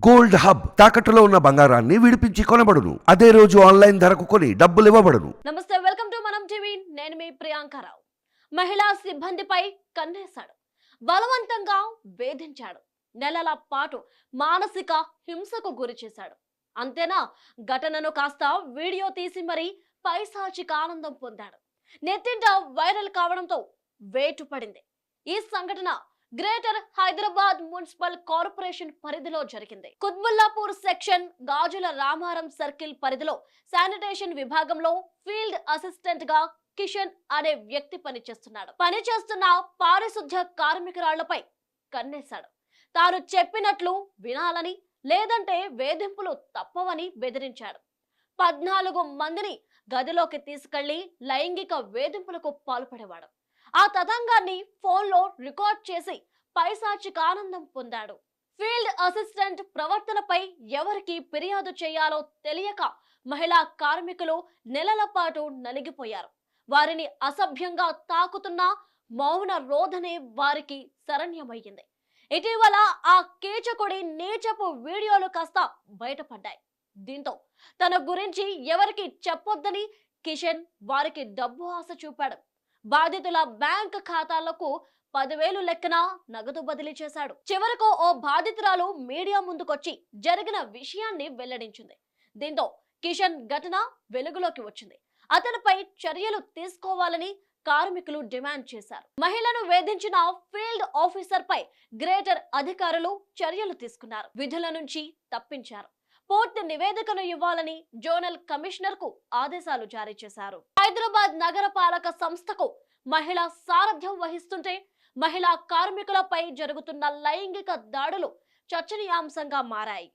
Gold hub తాకట్టులో ఉన్న బంగారాన్ని విడిపించి కొనబడును. అదే రోజు ఆన్లైన్ ధరకు కొని డబ్బులు ఇవ్వబడును. నమస్తే, వెల్కమ్ టు మనం టీవీ. నేను మీ ప్రియాంకరావు. మహిళా సిబ్బందిపై కన్నేశాడు, బలవంతంగా వేధించాడు, నెలల పాటు మానసిక హింసకు గురి చేశాడు. అంతేనా, ఘటనను కాస్త వీడియో తీసి మరీ పైశాచిక ఆనందం పొందాడు. నెట్టింట వైరల్ కావడంతో వేటు పడింది. ఈ సంఘటన గ్రేటర్ హైదరాబాద్ మున్సిపల్ కార్పొరేషన్ పరిధిలో జరిగింది. కుత్బుల్లాపూర్ సెక్షన్ గాజుల రామారం సర్కిల్ పరిధిలో శానిటేషన్ విభాగంలో ఫీల్డ్ అసిస్టెంట్ గా కిషన్ అనే వ్యక్తి పనిచేస్తున్న పారిశుద్ధ్య కార్మికురాళ్లపై కన్నేశాడు. తాను చెప్పినట్లు వినాలని, లేదంటే వేధింపులు తప్పవని బెదిరించాడు. 14 మందిని గదిలోకి తీసుకెళ్లి లైంగిక వేధింపులకు పాల్పడేవాడు. ఆ తతంగాన్ని ఫోన్లో రికార్డ్ చేసి పైశాచిక ఆనందం పొందాడు. ఫీల్డ్ అసిస్టెంట్ ప్రవర్తనపై ఎవరికి ఫిర్యాదు చేయాలో తెలియక మహిళా కార్మికులు నెలల పాటు నలిగిపోయారు. వారిని అసభ్యంగా తాకుతున్న మౌన రోధనే వారికి శరణ్యమయ్యింది. ఇటీవల ఆ కీచకుడి నీచపు వీడియోలు కాస్త బయటపడ్డాయి. దీంతో తన గురించి ఎవరికి చెప్పొద్దని కిషన్ వారికి డబ్బు ఆశ చూపాడు. బాధితుల బ్యాంక్ ఖాతాలకు 10,000 లెక్కన నగదు బదిలీ చేశాడు. చివరకు ఓ బాధితురాలు మీడియా ముందుకొచ్చి జరిగిన విషయాన్ని వెల్లడించింది. దీంతో కిషన్ ఘటన వెలుగులోకి వచ్చింది. అతనిపై చర్యలు తీసుకోవాలని కార్మికులు డిమాండ్ చేశారు. మహిళను వేధించిన ఫీల్డ్ ఆఫీసర్ పై గ్రేటర్ అధికారులు చర్యలు తీసుకున్నారు. విధుల నుంచి తప్పించారు. పూర్తి నివేదికను ఇవ్వాలని జోనల్ కమిషనర్ కు ఆదేశాలు జారీ చేశారు. హైదరాబాద్ నగరపాలక సంస్థకు మహిళా సారథ్యం వహిస్తుంటే మహిళా కార్మికులపై జరుగుతున్న లైంగిక దాడులు చర్చనీయాంశంగా మారాయి.